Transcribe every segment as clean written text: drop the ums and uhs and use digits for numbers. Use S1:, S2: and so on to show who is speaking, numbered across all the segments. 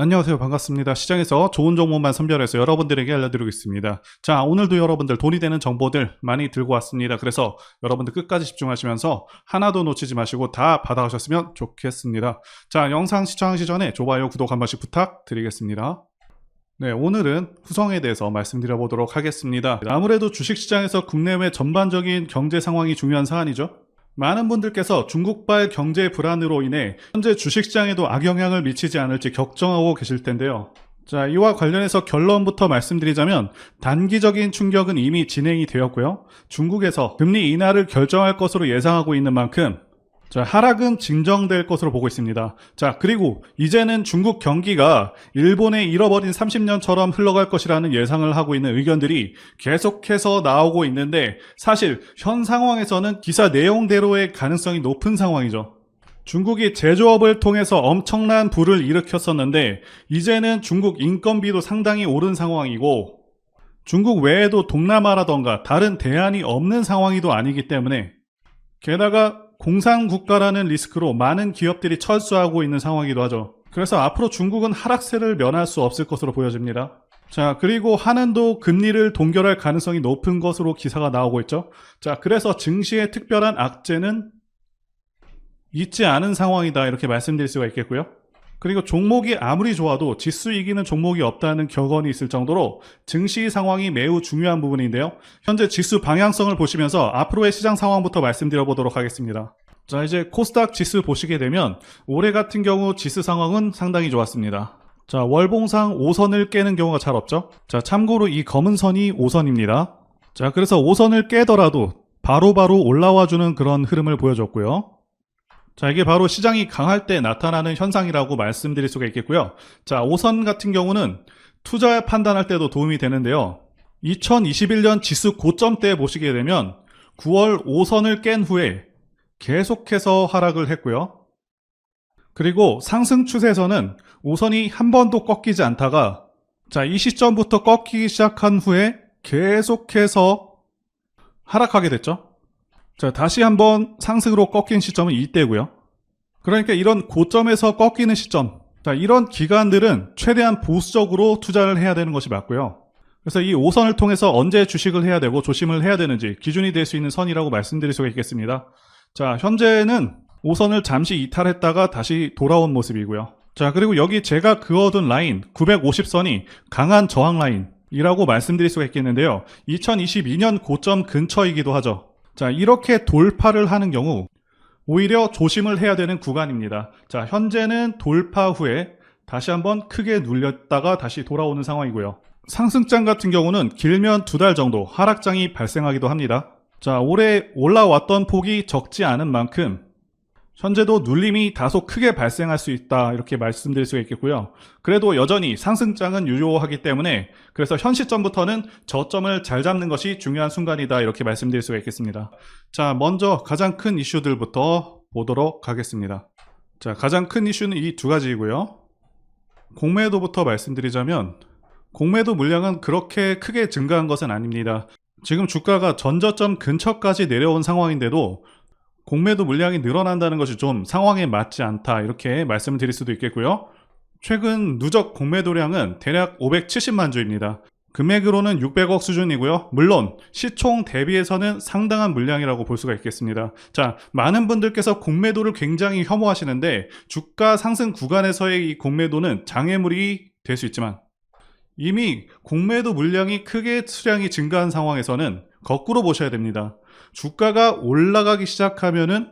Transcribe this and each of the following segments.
S1: 안녕하세요. 반갑습니다. 시장에서 좋은 정보만 선별해서 여러분들에게 알려드리고 있습니다. 자, 오늘도 여러분들 돈이 되는 정보들 많이 들고 왔습니다. 그래서 여러분들 끝까지 집중하시면서 하나도 놓치지 마시고 다 받아가셨으면 좋겠습니다. 자, 영상 시청하시기 전에 좋아요, 구독 한 번씩 부탁드리겠습니다. 네, 오늘은 후성에 대해서 말씀드려 보도록 하겠습니다. 아무래도 주식시장에서 국내외 전반적인 경제 상황이 중요한 사안이죠. 많은 분들께서 중국발 경제 불안으로 인해 현재 주식시장에도 악영향을 미치지 않을지 걱정하고 계실 텐데요. 자, 이와 관련해서 결론부터 말씀드리자면 단기적인 충격은 이미 진행이 되었고요. 중국에서 금리 인하를 결정할 것으로 예상하고 있는 만큼 자, 하락은 진정될 것으로 보고 있습니다. 자, 그리고 이제는 중국 경기가 일본의 잃어버린 30년처럼 흘러갈 것이라는 예상을 하고 있는 의견들이 계속해서 나오고 있는데 사실 현 상황에서는 기사 내용대로의 가능성이 높은 상황이죠. 중국이 제조업을 통해서 엄청난 부를 일으켰었는데 이제는 중국 인건비도 상당히 오른 상황이고 중국 외에도 동남아라던가 다른 대안이 없는 상황이도 아니기 때문에 게다가 공산국가라는 리스크로 많은 기업들이 철수하고 있는 상황이기도 하죠. 그래서 앞으로 중국은 하락세를 면할 수 없을 것으로 보여집니다. 자, 그리고 한은도 금리를 동결할 가능성이 높은 것으로 기사가 나오고 있죠. 자, 그래서 증시의 특별한 악재는 있지 않은 상황이다 이렇게 말씀드릴 수가 있겠고요. 그리고 종목이 아무리 좋아도 지수 이기는 종목이 없다는 격언이 있을 정도로 증시 상황이 매우 중요한 부분인데요. 현재 지수 방향성을 보시면서 앞으로의 시장 상황부터 말씀드려 보도록 하겠습니다. 자, 이제 코스닥 지수 보시게 되면 올해 같은 경우 지수 상황은 상당히 좋았습니다. 자, 월봉상 5선을 깨는 경우가 잘 없죠. 자, 참고로 이 검은 선이 5선입니다. 자, 그래서 5선을 깨더라도 바로바로 올라와주는 그런 흐름을 보여줬고요. 자, 이게 바로 시장이 강할 때 나타나는 현상이라고 말씀드릴 수가 있겠고요. 자, 5선 같은 경우는 투자 판단할 때도 도움이 되는데요. 2021년 지수 고점 때 보시게 되면 9월 5선을 깬 후에 계속해서 하락을 했고요. 그리고 상승 추세에서는 5선이 한 번도 꺾이지 않다가 자, 이 시점부터 꺾이기 시작한 후에 계속해서 하락하게 됐죠. 자, 다시 한번 상승으로 꺾인 시점은 이때고요. 그러니까 이런 고점에서 꺾이는 시점, 자, 이런 기간들은 최대한 보수적으로 투자를 해야 되는 것이 맞고요. 그래서 이 5선을 통해서 언제 주식을 해야 되고 조심을 해야 되는지 기준이 될 수 있는 선이라고 말씀드릴 수가 있겠습니다. 자, 현재는 5선을 잠시 이탈했다가 다시 돌아온 모습이고요. 자, 그리고 여기 제가 그어둔 라인 950선이 강한 저항 라인이라고 말씀드릴 수가 있겠는데요. 2022년 고점 근처이기도 하죠. 자, 이렇게 돌파를 하는 경우 오히려 조심을 해야 되는 구간입니다. 자, 현재는 돌파 후에 다시 한번 크게 눌렸다가 다시 돌아오는 상황이고요. 상승장 같은 경우는 길면 2달 정도 하락장이 발생하기도 합니다. 자, 올해 올라왔던 폭이 적지 않은 만큼 현재도 눌림이 다소 크게 발생할 수 있다 이렇게 말씀드릴 수가 있겠고요. 그래도 여전히 상승장은 유효하기 때문에 그래서 현 시점부터는 저점을 잘 잡는 것이 중요한 순간이다 이렇게 말씀드릴 수가 있겠습니다. 자, 먼저 가장 큰 이슈들부터 보도록 하겠습니다. 자, 가장 큰 이슈는 이 두 가지이고요. 공매도부터 말씀드리자면 공매도 물량은 그렇게 크게 증가한 것은 아닙니다. 지금 주가가 전저점 근처까지 내려온 상황인데도 공매도 물량이 늘어난다는 것이 좀 상황에 맞지 않다 이렇게 말씀을 드릴 수도 있겠고요. 최근 누적 공매도량은 대략 570만 주입니다. 금액으로는 600억 수준이고요. 물론 시총 대비해서는 상당한 물량이라고 볼 수가 있겠습니다. 자, 많은 분들께서 공매도를 굉장히 혐오하시는데 주가 상승 구간에서의 이 공매도는 장애물이 될 수 있지만 이미 공매도 물량이 크게 수량이 증가한 상황에서는 거꾸로 보셔야 됩니다. 주가가 올라가기 시작하면은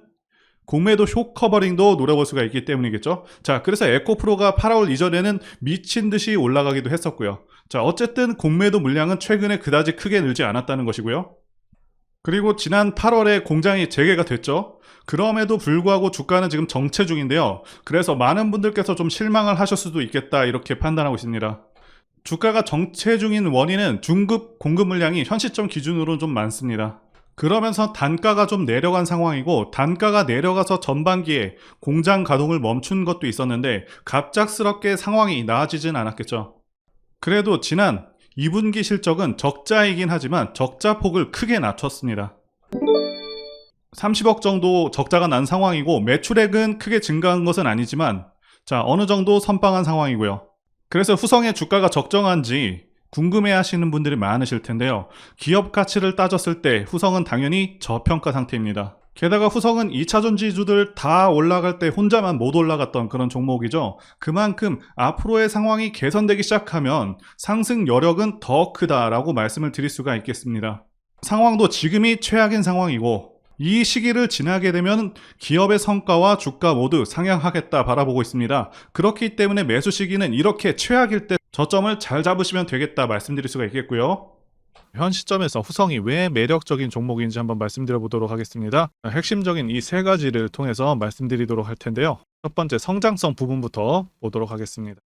S1: 공매도 쇼커버링도 노려볼 수가 있기 때문이겠죠. 자, 그래서 에코프로가 8월 이전에는 미친 듯이 올라가기도 했었고요. 자, 어쨌든 공매도 물량은 최근에 그다지 크게 늘지 않았다는 것이고요. 그리고 지난 8월에 공장이 재개가 됐죠. 그럼에도 불구하고 주가는 지금 정체 중인데요. 그래서 많은 분들께서 좀 실망을 하실 수도 있겠다 이렇게 판단하고 있습니다. 주가가 정체 중인 원인은 중급 공급 물량이 현 시점 기준으로는 좀 많습니다. 그러면서 단가가 좀 내려간 상황이고 단가가 내려가서 전반기에 공장 가동을 멈춘 것도 있었는데 갑작스럽게 상황이 나아지진 않았겠죠. 그래도 지난 2분기 실적은 적자이긴 하지만 적자 폭을 크게 낮췄습니다. 30억 정도 적자가 난 상황이고 매출액은 크게 증가한 것은 아니지만 자, 어느 정도 선방한 상황이고요. 그래서 후성의 주가가 적정한지 궁금해 하시는 분들이 많으실 텐데요. 기업 가치를 따졌을 때 후성은 당연히 저평가 상태입니다. 게다가 후성은 2차 전지주들 다 올라갈 때 혼자만 못 올라갔던 그런 종목이죠. 그만큼 앞으로의 상황이 개선되기 시작하면 상승 여력은 더 크다라고 말씀을 드릴 수가 있겠습니다. 상황도 지금이 최악인 상황이고 이 시기를 지나게 되면 기업의 성과와 주가 모두 상향하겠다 바라보고 있습니다. 그렇기 때문에 매수 시기는 이렇게 최악일 때 저점을 잘 잡으시면 되겠다 말씀드릴 수가 있겠고요. 현 시점에서 후성이 왜 매력적인 종목인지 한번 말씀드려 보도록 하겠습니다. 핵심적인 이 세 가지를 통해서 말씀드리도록 할 텐데요. 첫 번째 성장성 부분부터 보도록 하겠습니다.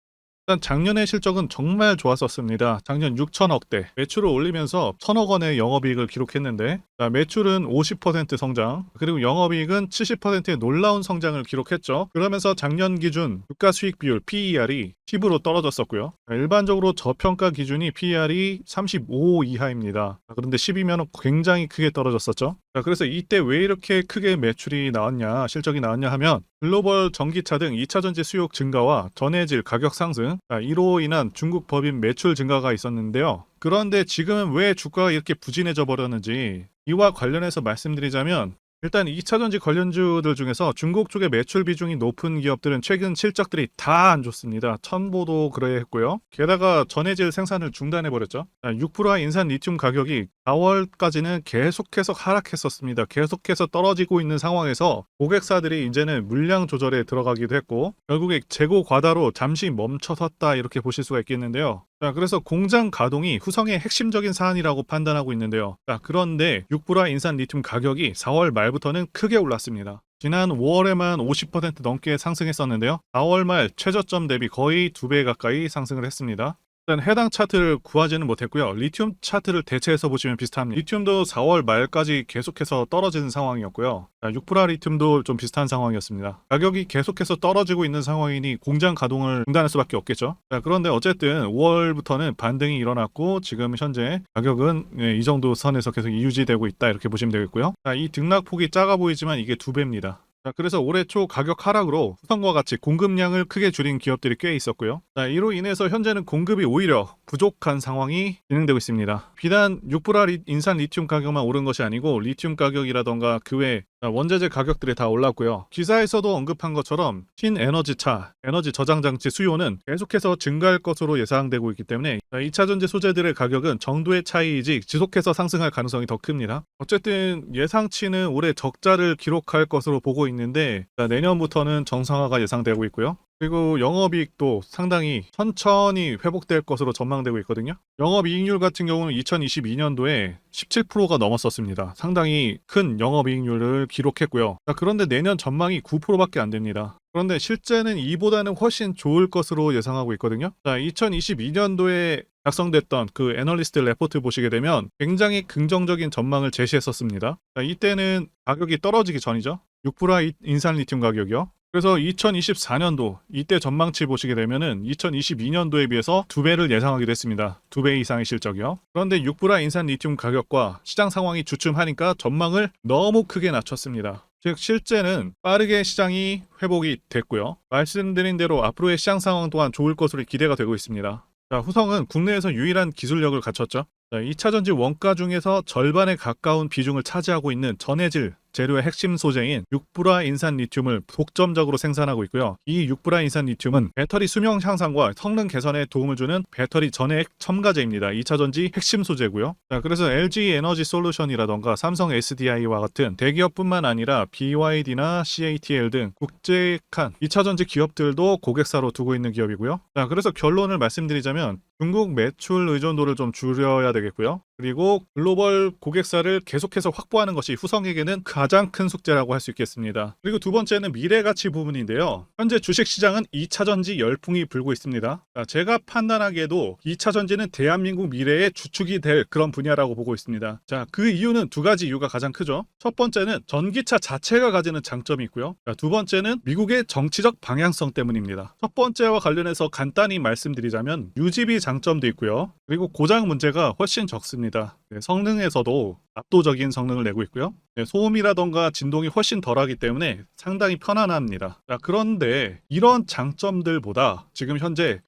S1: 일단 작년의 실적은 정말 좋았었습니다. 작년 6천억대 매출을 올리면서 1,000억 원의 영업이익을 기록했는데 매출은 50% 성장 그리고 영업이익은 70%의 놀라운 성장을 기록했죠. 그러면서 작년 기준 주가 수익 비율 PER이 10으로 떨어졌었고요. 일반적으로 저평가 기준이 PER이 35 이하입니다. 그런데 10이면 굉장히 크게 떨어졌었죠. 그래서 이때 왜 이렇게 크게 매출이 나왔냐, 실적이 나왔냐 하면 글로벌 전기차 등 2차 전지 수요 증가와 전해질 가격 상승, 이로 인한 중국 법인 매출 증가가 있었는데요. 그런데 지금은 왜 주가가 이렇게 부진해져 버렸는지 이와 관련해서 말씀드리자면 일단 2차 전지 관련주들 중에서 중국 쪽의 매출 비중이 높은 기업들은 최근 실적들이 다 안 좋습니다. 첨보도 그러했고요. 게다가 전해질 생산을 중단해버렸죠. 6%와 인산 리튬 가격이 4월까지는 계속해서 하락했었습니다. 계속해서 떨어지고 있는 상황에서 고객사들이 이제는 물량 조절에 들어가기도 했고 결국에 재고 과다로 잠시 멈춰섰다 이렇게 보실 수가 있겠는데요. 그래서 공장 가동이 후성의 핵심적인 사안이라고 판단하고 있는데요. 그런데 6%와 인산 리튬 가격이 4월 말부터는 크게 올랐습니다. 지난 5월에만 50% 넘게 상승했었는데요. 4월 말 최저점 대비 거의 2배 가까이 상승을 했습니다. 일단 해당 차트를 구하지는 못했고요. 리튬 차트를 대체해서 보시면 비슷합니다. 리튬도 4월 말까지 계속해서 떨어지는 상황이었고요. 6% 리튬도 좀 비슷한 상황이었습니다. 가격이 계속해서 떨어지고 있는 상황이니 공장 가동을 중단할 수밖에 없겠죠. 그런데 어쨌든 5월부터는 반등이 일어났고 지금 현재 가격은 이 정도 선에서 계속 유지되고 있다 이렇게 보시면 되겠고요. 이 등락폭이 작아 보이지만 이게 2배입니다. 그래서 올해 초 가격 하락으로 후성과 같이 공급량을 크게 줄인 기업들이 꽤 있었고요. 이로 인해서 현재는 공급이 오히려 부족한 상황이 진행되고 있습니다. 비단 6% 인산 리튬 가격만 오른 것이 아니고 리튬 가격이라던가 그 외 원자재 가격들이 다 올랐고요. 기사에서도 언급한 것처럼 신에너지차, 에너지 저장장치 수요는 계속해서 증가할 것으로 예상되고 있기 때문에 2차 전지 소재들의 가격은 정도의 차이이지 지속해서 상승할 가능성이 더 큽니다. 어쨌든 예상치는 올해 적자를 기록할 것으로 보고 있는데 내년부터는 정상화가 예상되고 있고요. 그리고 영업이익도 상당히 천천히 회복될 것으로 전망되고 있거든요. 영업이익률 같은 경우는 2022년도에 17%가 넘었었습니다. 상당히 큰 영업이익률을 기록했고요. 그런데 내년 전망이 9%밖에 안 됩니다. 그런데 실제는 이보다는 훨씬 좋을 것으로 예상하고 있거든요. 2022년도에 작성됐던 그 애널리스트 레포트 보시게 되면 굉장히 긍정적인 전망을 제시했었습니다. 이때는 가격이 떨어지기 전이죠. 6% 인산 리튬 가격이요. 그래서 2024년도 이때 전망치 보시게 되면은 2022년도에 비해서 2배를 예상하기도 했습니다. 2배 이상의 실적이요. 그런데 6% 인산 리튬 가격과 시장 상황이 주춤하니까 전망을 너무 크게 낮췄습니다. 즉 실제는 빠르게 시장이 회복이 됐고요. 말씀드린 대로 앞으로의 시장 상황 또한 좋을 것으로 기대가 되고 있습니다. 후성은 국내에서 유일한 기술력을 갖췄죠. 2차 전지 원가 중에서 절반에 가까운 비중을 차지하고 있는 전해질 재료의 핵심 소재인 6% 인산 리튬을 독점적으로 생산하고 있고요. 이 6% 인산 리튬은 배터리 수명 향상과 성능 개선에 도움을 주는 배터리 전해액 첨가제입니다. 2차 전지 핵심 소재고요. 그래서 LG 에너지 솔루션이라던가 삼성 SDI와 같은 대기업뿐만 아니라 BYD나 CATL 등 국제한 2차 전지 기업들도 고객사로 두고 있는 기업이고요. 그래서 결론을 말씀드리자면 중국 매출 의존도를 좀 줄여야 되겠고요. 그리고 글로벌 고객사를 계속해서 확보하는 것이 후성에게는 가장 큰 숙제라고 할 수 있겠습니다. 그리고 두 번째는 미래가치 부분인데요. 현재 주식시장은 2차 전지 열풍이 불고 있습니다. 제가 판단하기에도 2차 전지는 대한민국 미래의 주축이 될 그런 분야라고 보고 있습니다. 그 이유는 두 가지 이유가 가장 크죠. 첫 번째는 전기차 자체가 가지는 장점이 있고요. 두 번째는 미국의 정치적 방향성 때문입니다. 첫 번째와 관련해서 간단히 말씀드리자면 유지비 장점도 있고요. 그리고 고장 문제가 훨씬 적습니다. 있습니다. 네, 성능에서도 압도적인 성능을 내고 있고요. 네, 소음이라던가 진동이 훨씬 덜하기 때문에 상당히 편안합니다. 자, 그런데 이런 장점들보다 지금 현재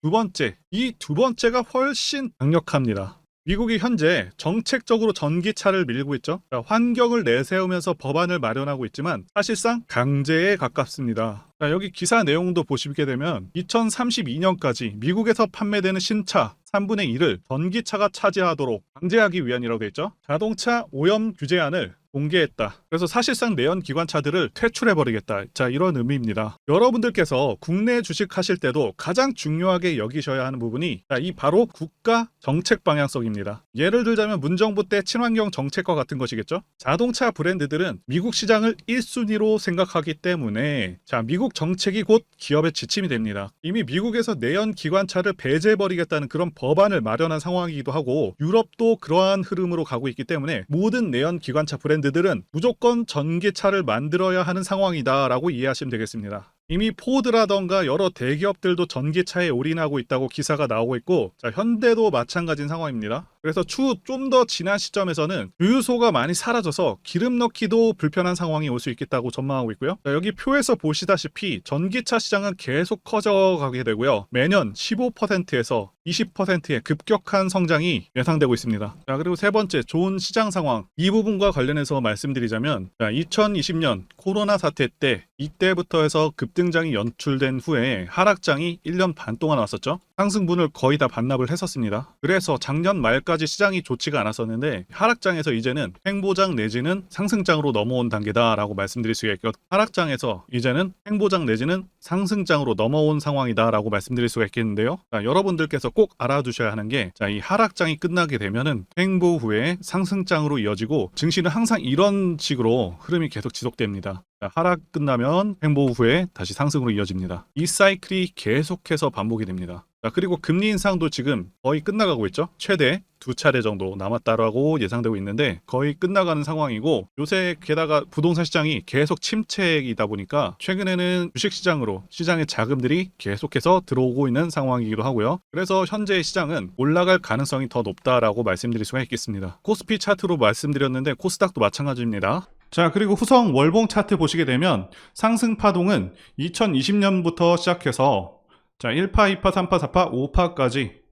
S1: 이 두 번째가 훨씬 강력합니다. 미국이 현재 정책적으로 전기차를 밀고 있죠. 자, 환경을 내세우면서 법안을 마련하고 있지만 사실상 강제에 가깝습니다. 자, 여기 기사 내용도 보시게 되면 2032년까지 미국에서 판매되는 신차 3분의 1을 전기차가 차지하도록 강제하기 위한이라고 되어 있죠. 자동차 오염 규제안을 공개했다. 그래서 사실상 내연 기관차들을 퇴출해버리겠다. 자, 이런 의미입니다. 여러분들께서 국내 주식하실 때도 가장 중요하게 여기셔야 하는 부분이 이 바로 국가 정책 방향성입니다. 예를 들자면 문정부 때 친환경 정책과 같은 것이겠죠. 자동차 브랜드들은 미국 시장을 1순위로 생각하기 때문에 미국 정책이 곧 기업의 지침이 됩니다. 이미 미국에서 내연 기관차를 배제해버리겠다는 그런 법안을 마련한 상황이기도 하고 유럽도 그러한 흐름으로 가고 있기 때문에 모든 내연 기관차 브랜드들은 무조건 전기차를 만들어야 하는 상황이다라고 이해하시면 되겠습니다. 이미 포드라던가 여러 대기업들도 전기차에 올인하고 있다고 기사가 나오고 있고 현대도 마찬가지인 상황입니다. 그래서 추후 좀 더 지난 시점에서는 주유소가 많이 사라져서 기름 넣기도 불편한 상황이 올 수 있겠다고 전망하고 있고요. 여기 표에서 보시다시피 전기차 시장은 계속 커져가게 되고요. 매년 15%에서 20%의 급격한 성장이 예상되고 있습니다. 그리고 세 번째, 좋은 시장 상황. 이 부분과 관련해서 말씀드리자면 2020년 코로나 사태 때 이때부터 해서 급등장이 연출된 후에 하락장이 1년 반 동안 왔었죠. 상승분을 거의 다 반납을 했었습니다. 그래서 작년 말까지 시장이 좋지가 않았었는데 하락장에서 이제는 횡보장 내지는 상승장으로 넘어온 단계다라고 말씀드릴 수가 있고 하락장에서 이제는 횡보장 내지는 상승장으로 넘어온 상황이다라고 말씀드릴 수가 있겠는데요. 여러분들께서 꼭 알아두셔야 하는 게 이 하락장이 끝나게 되면은 횡보 후에 상승장으로 이어지고 증시는 항상 이런 식으로 흐름이 계속 지속됩니다. 하락 끝나면 횡보 후에 다시 상승으로 이어집니다. 이 사이클이 계속해서 반복이 됩니다. 그리고 금리 인상도 지금 거의 끝나가고 있죠. 최대 2차례 정도 남았다라고 예상되고 있는데 거의 끝나가는 상황이고 요새 게다가 부동산 시장이 계속 침체이다 보니까 최근에는 주식시장으로 시장의 자금들이 계속해서 들어오고 있는 상황이기도 하고요. 그래서 현재의 시장은 올라갈 가능성이 더 높다라고 말씀드릴 수가 있겠습니다. 코스피 차트로 말씀드렸는데 코스닥도 마찬가지입니다. 자, 그리고 후성 월봉 차트 보시게 되면 상승 파동은 2020년부터 시작해서 1파, 2파, 3파, 4파, 5파까지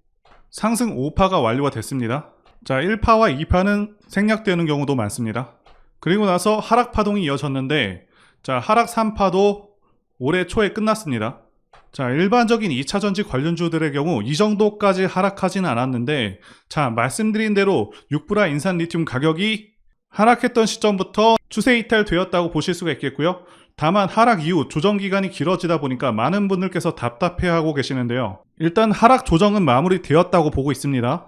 S1: 상승 5파가 완료가 됐습니다. 1파와 2파는 생략되는 경우도 많습니다. 그리고 나서 하락 파동이 이어졌는데 하락 3파도 올해 초에 끝났습니다. 일반적인 2차전지 관련주들의 경우 이 정도까지 하락하지는 않았는데 말씀드린 대로 육브라 인산 리튬 가격이 하락했던 시점부터 추세 이탈되었다고 보실 수가 있겠고요. 다만 하락 이후 조정 기간이 길어지다 보니까 많은 분들께서 답답해하고 계시는데요. 일단 하락 조정은 마무리되었다고 보고 있습니다.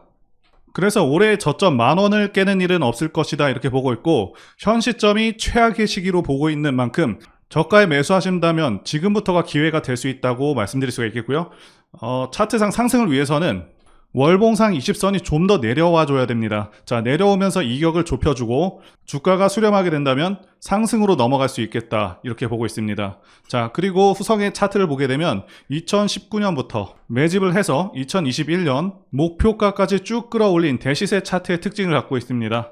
S1: 그래서 올해 저점 10,000원을 깨는 일은 없을 것이다 이렇게 보고 있고 현 시점이 최악의 시기로 보고 있는 만큼 저가에 매수하신다면 지금부터가 기회가 될 수 있다고 말씀드릴 수가 있겠고요. 차트상 상승을 위해서는 월봉상 20선이 좀 더 내려와 줘야 됩니다. 내려오면서 이격을 좁혀주고 주가가 수렴하게 된다면 상승으로 넘어갈 수 있겠다 이렇게 보고 있습니다. 그리고 후성의 차트를 보게 되면 2019년부터 매집을 해서 2021년 목표가까지 쭉 끌어올린 대시세 차트의 특징을 갖고 있습니다.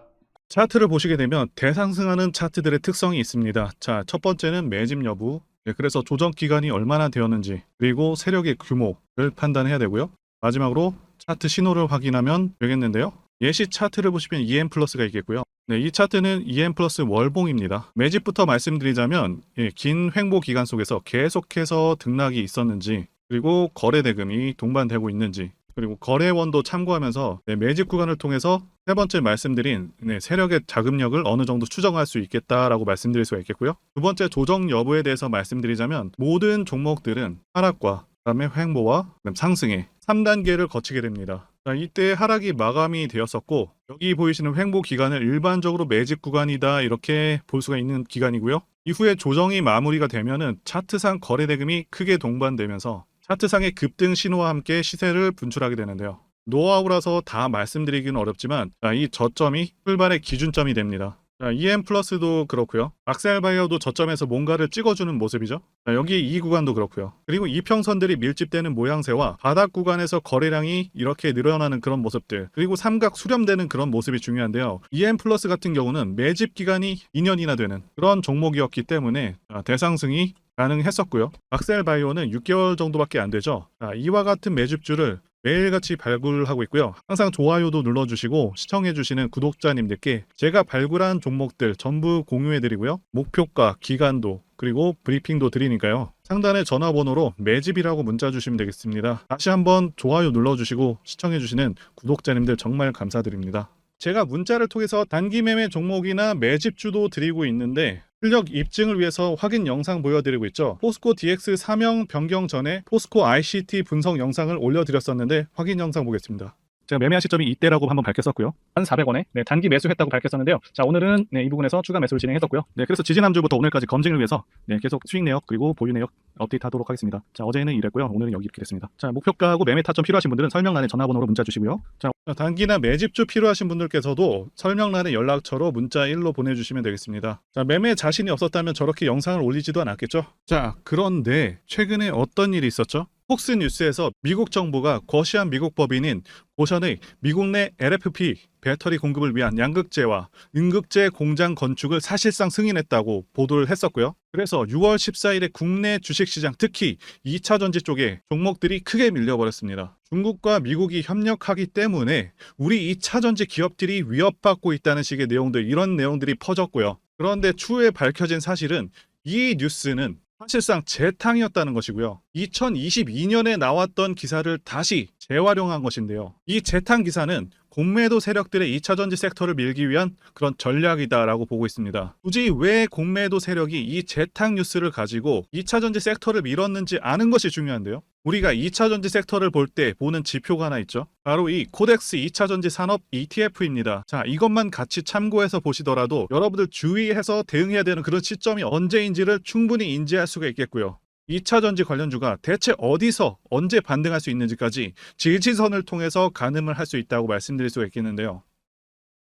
S1: 차트를 보시게 되면 대상승하는 차트들의 특성이 있습니다. 첫 번째는 매집 여부, 그래서 조정 기간이 얼마나 되었는지, 그리고 세력의 규모를 판단해야 되고요. 마지막으로 차트 신호를 확인하면 되겠는데요. 예시 차트를 보시면 EM 플러스가 있겠고요. 이 차트는 EM 플러스 월봉입니다. 매집부터 말씀드리자면 긴 횡보 기간 속에서 계속해서 등락이 있었는지, 그리고 거래 대금이 동반되고 있는지, 그리고 거래원도 참고하면서 매집 구간을 통해서 세 번째 말씀드린 세력의 자금력을 어느 정도 추정할 수 있겠다라고 말씀드릴 수가 있겠고요. 두 번째 조정 여부에 대해서 말씀드리자면 모든 종목들은 하락과 그다음에 횡보와 상승의 3단계를 거치게 됩니다. 이때 하락이 마감이 되었었고 여기 보이시는 횡보 기간을 일반적으로 매집 구간이다 이렇게 볼 수가 있는 기간이고요. 이후에 조정이 마무리가 되면은 차트상 거래 대금이 크게 동반되면서 차트상의 급등 신호와 함께 시세를 분출하게 되는데요. 노하우라서 다 말씀드리기는 어렵지만 이 저점이 출발의 기준점이 됩니다. 자, EM 플러스도 그렇고요. 악셀바이어도 저점에서 뭔가를 찍어주는 모습이죠. 자, 여기 이 구간도 그렇고요. 그리고 이평선들이 밀집되는 모양새와 바닥 구간에서 거래량이 이렇게 늘어나는 그런 모습들, 그리고 삼각 수렴되는 그런 모습이 중요한데요. EM 플러스 같은 경우는 매집 기간이 2년이나 되는 그런 종목이었기 때문에 대상승이 가능했었고요. 악셀바이오는 6개월 정도밖에 안 되죠. 자, 이와 같은 매집주를 매일같이 발굴하고 있고요. 항상 좋아요도 눌러주시고 시청해주시는 구독자님들께 제가 발굴한 종목들 전부 공유해드리고요. 목표가, 기간도, 그리고 브리핑도 드리니까요. 상단에 전화번호로 매집이라고 문자 주시면 되겠습니다. 다시 한번 좋아요 눌러주시고 시청해주시는 구독자님들 정말 감사드립니다. 제가 문자를 통해서 단기 매매 종목이나 매집주도 드리고 있는데 실력 입증을 위해서 확인 영상 보여드리고 있죠. 포스코 DX 사명 변경 전에 포스코 ICT 분석 영상을 올려드렸었는데 확인 영상 보겠습니다. 제가 매매한 시점이 이때라고 한번 밝혔었고요. 1,400원에 단기 매수했다고 밝혔었는데요. 자, 오늘은 이 부분에서 추가 매수를 진행했었고요. 그래서 지지난주부터 오늘까지 검증을 위해서 계속 수익 내역 그리고 보유 내역 업데이트하도록 하겠습니다. 자, 어제는 이랬고요. 오늘은 여기 이렇게 됐습니다. 자, 목표가하고 매매 타점 필요하신 분들은 설명란에 전화번호로 문자 주시고요. 자, 단기나 매집주 필요하신 분들께서도 설명란에 연락처로 문자 1로 보내주시면 되겠습니다. 자, 매매 자신이 없었다면 저렇게 영상을 올리지도 않았겠죠. 자, 그런데 최근에 어떤 일이 있었죠? 폭스뉴스에서 미국 정부가 거시한 미국 법인인 고션의 미국 내 LFP 배터리 공급을 위한 양극재와 음극재 공장 건축을 사실상 승인했다고 보도를 했었고요. 그래서 6월 14일에 국내 주식시장 특히 2차 전지 쪽에 종목들이 크게 밀려버렸습니다. 중국과 미국이 협력하기 때문에 우리 2차 전지 기업들이 위협받고 있다는 식의 내용들, 이런 내용들이 퍼졌고요. 그런데 추후에 밝혀진 사실은 이 뉴스는 사실상 재탕이었다는 것이고요. 2022년에 나왔던 기사를 다시 재활용한 것인데요. 이 재탕 기사는 공매도 세력들의 2차전지 섹터를 밀기 위한 그런 전략이다라고 보고 있습니다. 굳이 왜 공매도 세력이 이 재탕 뉴스를 가지고 2차전지 섹터를 밀었는지 아는 것이 중요한데요. 우리가 2차전지 섹터를 볼 때 보는 지표가 하나 있죠. 바로 이 코덱스 2차전지 산업 ETF입니다. 자, 이것만 같이 참고해서 보시더라도 여러분들 주의해서 대응해야 되는 그런 시점이 언제인지를 충분히 인지할 수가 있겠고요. 2차전지 관련주가 대체 어디서 언제 반등할 수 있는지까지 지지선을 통해서 가늠을 할 수 있다고 말씀드릴 수가 있겠는데요.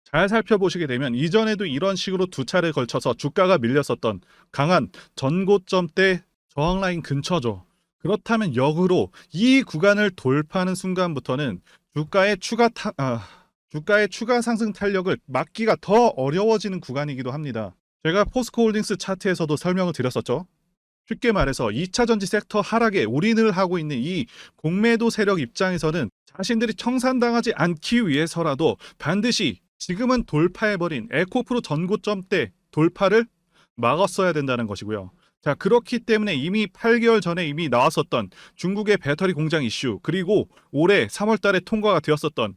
S1: 잘 살펴보시게 되면 이전에도 이런 식으로 두 차례에 걸쳐서 주가가 밀렸었던 강한 전고점대 저항라인 근처죠. 그렇다면 역으로 이 구간을 돌파하는 순간부터는 주가의 추가 상승 탄력을 막기가 더 어려워지는 구간이기도 합니다. 제가 포스코홀딩스 차트에서도 설명을 드렸었죠. 쉽게 말해서 2차전지 섹터 하락에 올인을 하고 있는 이 공매도 세력 입장에서는 자신들이 청산당하지 않기 위해서라도 반드시 지금은 돌파해버린 에코프로 전고점대 돌파를 막았어야 된다는 것이고요. 자, 그렇기 때문에 이미 8개월 전에 이미 나왔었던 중국의 배터리 공장 이슈, 그리고 올해 3월 달에 통과가 되었었던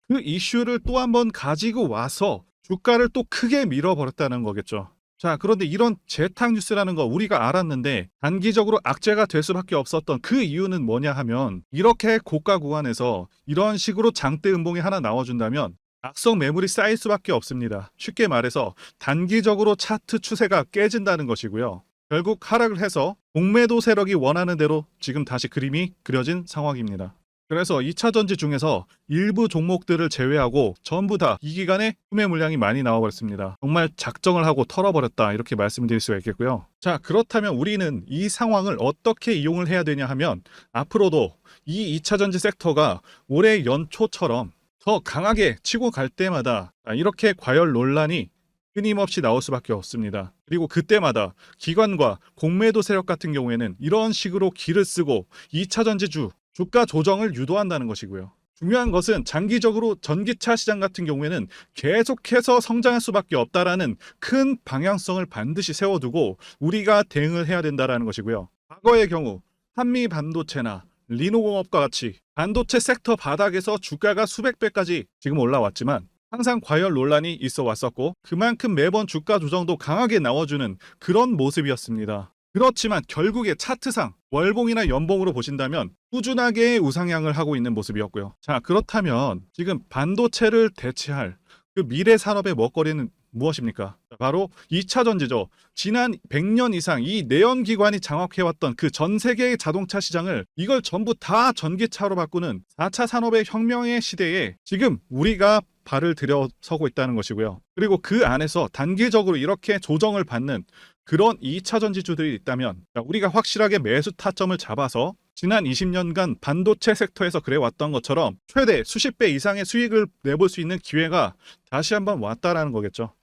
S1: 그 이슈를 또 한번 가지고 와서 주가를 또 크게 밀어버렸다는 거겠죠. 자, 그런데 이런 재탕 뉴스라는 거 우리가 알았는데 단기적으로 악재가 될 수밖에 없었던 그 이유는 뭐냐 하면, 이렇게 고가 구간에서 이런 식으로 장대 음봉이 하나 나와준다면 악성 매물이 쌓일 수밖에 없습니다. 쉽게 말해서 단기적으로 차트 추세가 깨진다는 것이고요. 결국 하락을 해서 공매도 세력이 원하는 대로 지금 다시 그림이 그려진 상황입니다. 그래서 2차 전지 중에서 일부 종목들을 제외하고 전부 다 이 기간에 투매 물량이 많이 나와버렸습니다. 정말 작정을 하고 털어버렸다, 이렇게 말씀드릴 수가 있겠고요. 자, 그렇다면 우리는 이 상황을 어떻게 이용을 해야 되냐 하면, 앞으로도 이 2차 전지 섹터가 올해 연초처럼 더 강하게 치고 갈 때마다 이렇게 과열 논란이 끊임없이 나올 수밖에 없습니다. 그리고 그때마다 기관과 공매도 세력 같은 경우에는 이런 식으로 기를 쓰고 2차 전지주 주가 조정을 유도한다는 것이고요. 중요한 것은 장기적으로 전기차 시장 같은 경우에는 계속해서 성장할 수밖에 없다라는 큰 방향성을 반드시 세워두고 우리가 대응을 해야 된다는 것이고요. 과거의 경우 한미 반도체나 리노공업과 같이 반도체 섹터 바닥에서 주가가 수백 배까지 지금 올라왔지만 항상 과열 논란이 있어 왔었고, 그만큼 매번 주가 조정도 강하게 나와주는 그런 모습이었습니다. 그렇지만 결국에 차트상 월봉이나 연봉으로 보신다면 꾸준하게 우상향을 하고 있는 모습이었고요. 자, 그렇다면 지금 반도체를 대체할 그 미래 산업의 먹거리는 무엇입니까? 바로 2차 전지죠. 지난 100년 이상 이 내연기관이 장악해왔던 그 전 세계의 자동차 시장을 이걸 전부 다 전기차로 바꾸는 4차 산업의 혁명의 시대에 지금 우리가 발을 들여서고 있다는 것이고요. 그리고 그 안에서 단기적으로 이렇게 조정을 받는 그런 2차 전지주들이 있다면 우리가 확실하게 매수 타점을 잡아서 지난 20년간 반도체 섹터에서 그래왔던 것처럼 최대 수십 배 이상의 수익을 내볼 수 있는 기회가 다시 한번 왔다라는 거겠죠.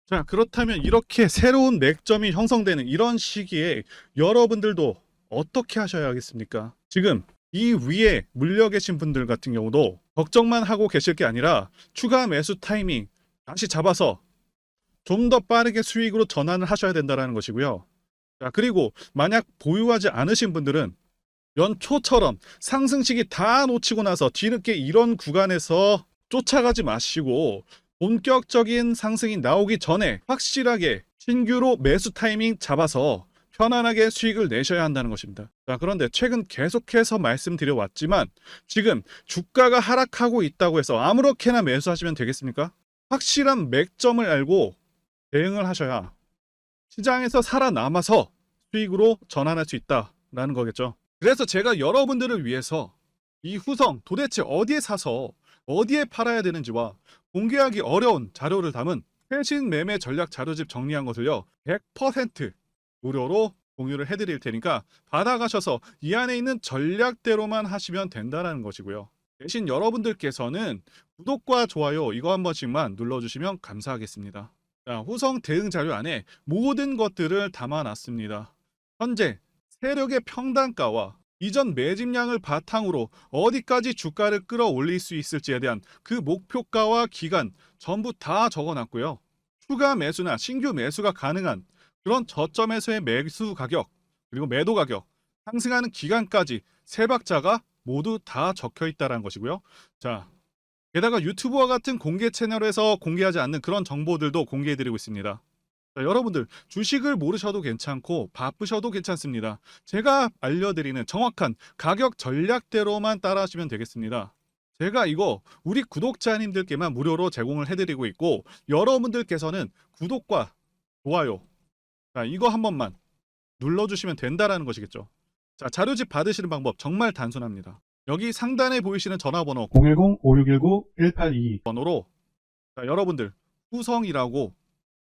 S1: 자, 그렇다면 이렇게 새로운 맥점이 형성되는 이런 시기에 여러분들도 어떻게 하셔야겠습니까? 지금 이 위에 물려 계신 분들 같은 경우도 걱정만 하고 계실 게 아니라 추가 매수 타이밍 다시 잡아서 좀 더 빠르게 수익으로 전환을 하셔야 된다는 것이고요. 자, 그리고 만약 보유하지 않으신 분들은 연초처럼 상승 시기 다 놓치고 나서 뒤늦게 이런 구간에서 쫓아가지 마시고 본격적인 상승이 나오기 전에 확실하게 신규로 매수 타이밍 잡아서 편안하게 수익을 내셔야 한다는 것입니다. 자, 그런데 최근 계속해서 말씀드려 왔지만 지금 주가가 하락하고 있다고 해서 아무렇게나 매수하시면 되겠습니까? 확실한 맥점을 알고 대응을 하셔야 시장에서 살아남아서 수익으로 전환할 수 있다라는 거겠죠. 그래서 제가 여러분들을 위해서 이 후성 도대체 어디에 사서 어디에 팔아야 되는지와 공개하기 어려운 자료를 담은 최신 매매 전략 자료집 정리한 것을요 100% 무료로 공유를 해드릴 테니까 받아가셔서 이 안에 있는 전략대로만 하시면 된다는 것이고요. 대신 여러분들께서는 구독과 좋아요 이거 한 번씩만 눌러주시면 감사하겠습니다. 자, 후성 대응 자료 안에 모든 것들을 담아놨습니다. 현재 세력의 평단가와 이전 매집량을 바탕으로 어디까지 주가를 끌어올릴 수 있을지에 대한 그 목표가와 기간 전부 다 적어놨고요. 추가 매수나 신규 매수가 가능한 그런 저점에서의 매수 가격 그리고 매도 가격 상승하는 기간까지 세 박자가 모두 다 적혀 있다는 것이고요. 자, 게다가 유튜브와 같은 공개 채널에서 공개하지 않는 그런 정보들도 공개해드리고 있습니다. 자, 여러분들 주식을 모르셔도 괜찮고 바쁘셔도 괜찮습니다. 제가 알려드리는 정확한 가격 전략대로만 따라하시면 되겠습니다. 제가 이거 우리 구독자님들께만 무료로 제공을 해드리고 있고 여러분들께서는 구독과 좋아요 자, 이거 한 번만 눌러주시면 된다라는 것이겠죠. 자, 자료집 받으시는 방법 정말 단순합니다. 여기 상단에 보이시는 전화번호
S2: 010-5619-1822
S1: 번호로 자, 여러분들 후성이라고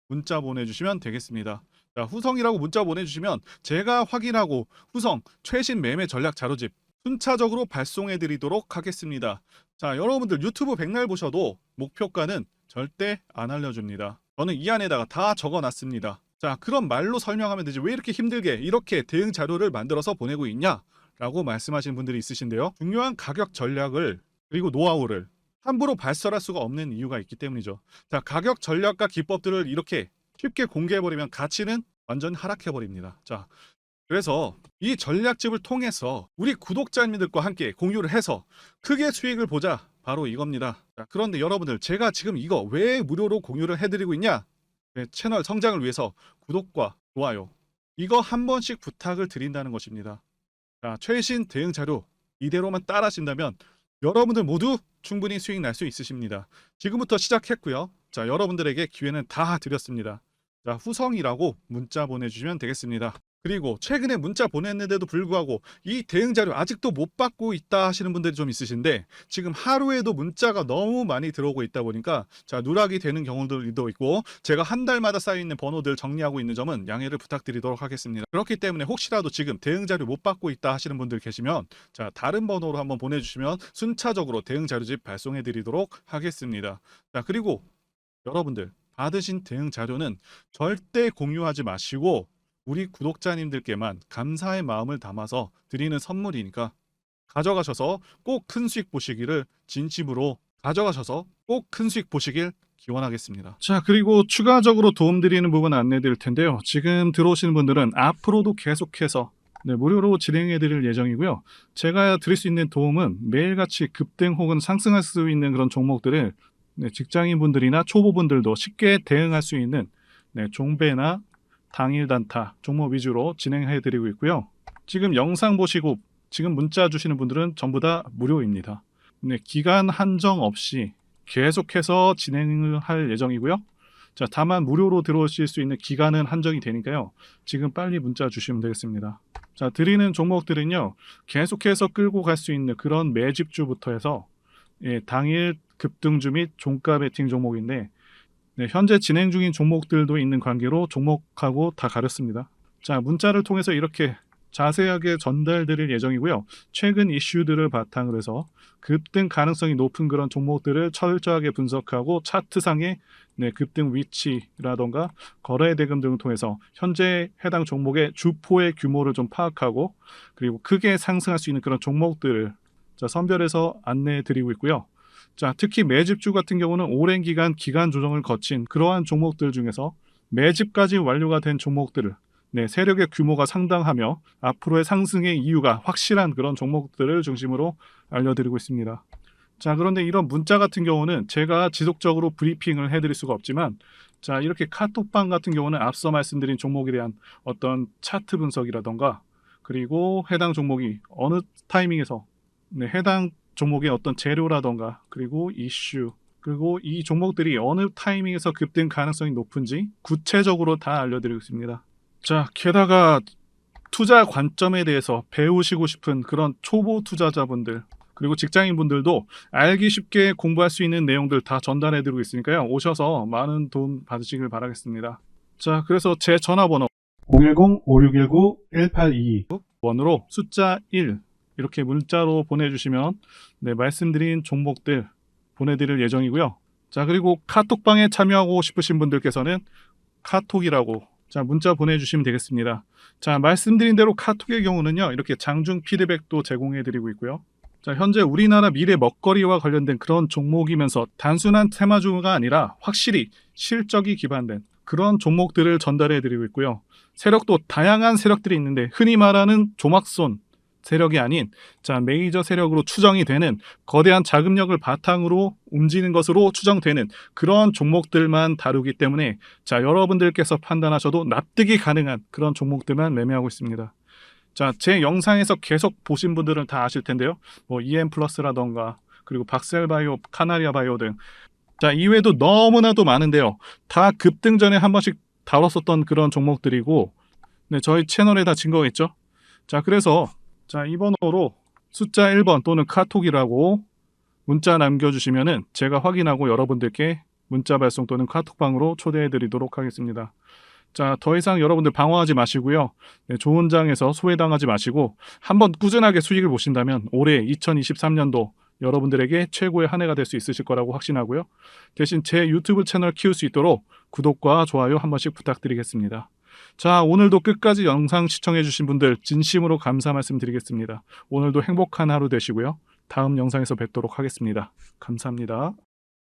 S1: 문자 보내주시면 되겠습니다. 자, 후성이라고 문자 보내주시면 제가 확인하고 후성 최신 매매 전략 자료집 순차적으로 발송해 드리도록 하겠습니다. 자, 여러분들 유튜브 백날 보셔도 목표가는 절대 안 알려줍니다. 저는 이 안에다가 다 적어놨습니다. 자, 그런 말로 설명하면 되지 왜 이렇게 힘들게 이렇게 대응 자료를 만들어서 보내고 있냐 라고 말씀하시는 분들이 있으신데요. 중요한 가격 전략을 그리고 노하우를 함부로 발설할 수가 없는 이유가 있기 때문이죠. 자, 가격 전략과 기법들을 이렇게 쉽게 공개해버리면 가치는 완전 하락해버립니다. 자, 그래서 이 전략집을 통해서 우리 구독자님들과 함께 공유를 해서 크게 수익을 보자 바로 이겁니다. 자, 그런데 여러분들 제가 지금 이거 왜 무료로 공유를 해드리고 있냐? 네, 채널 성장을 위해서 구독과 좋아요 이거 한 번씩 부탁을 드린다는 것입니다. 자, 최신 대응 자료 이대로만 따라하신다면 여러분들 모두 충분히 수익 날 수 있으십니다. 지금부터 시작했고요. 자, 여러분들에게 기회는 다 드렸습니다. 자, 후성이라고 문자 보내주시면 되겠습니다. 그리고 최근에 문자 보냈는데도 불구하고 이 대응 자료 아직도 못 받고 있다 하시는 분들이 좀 있으신데 지금 하루에도 문자가 너무 많이 들어오고 있다 보니까 자, 누락이 되는 경우들도 있고 제가 한 달마다 쌓여있는 번호들 정리하고 있는 점은 양해를 부탁드리도록 하겠습니다. 그렇기 때문에 혹시라도 지금 대응 자료 못 받고 있다 하시는 분들 계시면 자, 다른 번호로 한번 보내주시면 순차적으로 대응 자료집 발송해 드리도록 하겠습니다. 자, 그리고 여러분들 받으신 대응 자료는 절대 공유하지 마시고 우리 구독자님들께만 감사의 마음을 담아서 드리는 선물이니까 가져가셔서 꼭 큰 수익 보시기를 진심으로 가져가셔서 꼭 큰 수익 보시길 기원하겠습니다. 자, 그리고 추가적으로 도움드리는 부분 안내 드릴 텐데요. 지금 들어오시는 분들은 앞으로도 계속해서 무료로 진행해 드릴 예정이고요. 제가 드릴 수 있는 도움은 매일같이 급등 혹은 상승할 수 있는 그런 종목들을 직장인분들이나 초보분들도 쉽게 대응할 수 있는 종배나 당일 단타 종목 위주로 진행해 드리고 있고요. 지금 영상 보시고 지금 문자 주시는 분들은 전부 다 무료입니다. 기간 한정 없이 계속해서 진행을 할 예정이고요. 자, 다만 무료로 들어오실 수 있는 기간은 한정이 되니까요. 지금 빨리 문자 주시면 되겠습니다. 자, 드리는 종목들은요. 계속해서 끌고 갈 수 있는 그런 매집주부터 해서 당일 급등주 및 종가 베팅 종목인데 네, 현재 진행 중인 종목들도 있는 관계로 종목하고 다 가렸습니다. 자, 문자를 통해서 이렇게 자세하게 전달드릴 예정이고요. 최근 이슈들을 바탕으로 해서 급등 가능성이 높은 그런 종목들을 철저하게 분석하고 차트상의 네, 급등 위치라던가 거래 대금 등을 통해서 현재 해당 종목의 주포의 규모를 좀 파악하고 그리고 크게 상승할 수 있는 그런 종목들을 자, 선별해서 안내해 드리고 있고요. 자, 특히 매집주 같은 경우는 오랜 기간 조정을 거친 그러한 종목들 중에서 매집까지 완료가 된 종목들을 네, 세력의 규모가 상당하며 앞으로의 상승의 이유가 확실한 그런 종목들을 중심으로 알려드리고 있습니다. 자, 그런데 이런 문자 같은 경우는 제가 지속적으로 브리핑을 해드릴 수가 없지만 자, 이렇게 카톡방 같은 경우는 앞서 말씀드린 종목에 대한 어떤 차트 분석이라던가 그리고 해당 종목이 어느 타이밍에서 네, 해당 종목의 어떤 재료라던가 그리고 이슈 그리고 이 종목들이 어느 타이밍에서 급등 가능성이 높은지 구체적으로 다 알려드리고 있습니다. 자, 게다가 투자 관점에 대해서 배우시고 싶은 그런 초보 투자자분들 그리고 직장인분들도 알기 쉽게 공부할 수 있는 내용들 다 전달해드리고 있으니까요. 오셔서 많은 도움 받으시길 바라겠습니다. 자, 그래서 제 전화번호
S2: 010-5619-1822
S1: 번호로 숫자 1 이렇게 문자로 보내주시면 네, 말씀드린 종목들 보내드릴 예정이고요. 자, 그리고 카톡방에 참여하고 싶으신 분들께서는 카톡이라고 자, 문자 보내주시면 되겠습니다. 자, 말씀드린 대로 카톡의 경우는요, 이렇게 장중 피드백도 제공해드리고 있고요. 자, 현재 우리나라 미래 먹거리와 관련된 그런 종목이면서 단순한 테마주가 아니라 확실히 실적이 기반된 그런 종목들을 전달해드리고 있고요. 세력도 다양한 세력들이 있는데 흔히 말하는 조막손 세력이 아닌 자, 메이저 세력으로 추정이 되는 거대한 자금력을 바탕으로 움직이는 것으로 추정되는 그런 종목들만 다루기 때문에 자, 여러분들께서 판단하셔도 납득이 가능한 그런 종목들만 매매하고 있습니다. 자, 제 영상에서 계속 보신 분들은 다 아실 텐데요. 뭐 EM 플러스라던가 그리고 박셀바이오, 카나리아 바이오 등 자, 이외에도 너무나도 많은데요. 다 급등 전에 한 번씩 다뤘었던 그런 종목들이고 네, 저희 채널에 다 증거가 있죠. 자, 그래서 자, 이 번호로 숫자 1번 또는 카톡이라고 문자 남겨주시면은 제가 확인하고 여러분들께 문자 발송 또는 카톡방으로 초대해 드리도록 하겠습니다. 자, 더 이상 여러분들 방황하지 마시고요. 네, 좋은 장에서 소외당하지 마시고 한번 꾸준하게 수익을 보신다면 올해 2023년도 여러분들에게 최고의 한 해가 될 수 있으실 거라고 확신하고요. 대신 제 유튜브 채널 키울 수 있도록 구독과 좋아요 한 번씩 부탁드리겠습니다. 자, 오늘도 끝까지 영상 시청해주신 분들 진심으로 감사 말씀드리겠습니다. 오늘도 행복한 하루 되시고요. 다음 영상에서 뵙도록 하겠습니다. 감사합니다.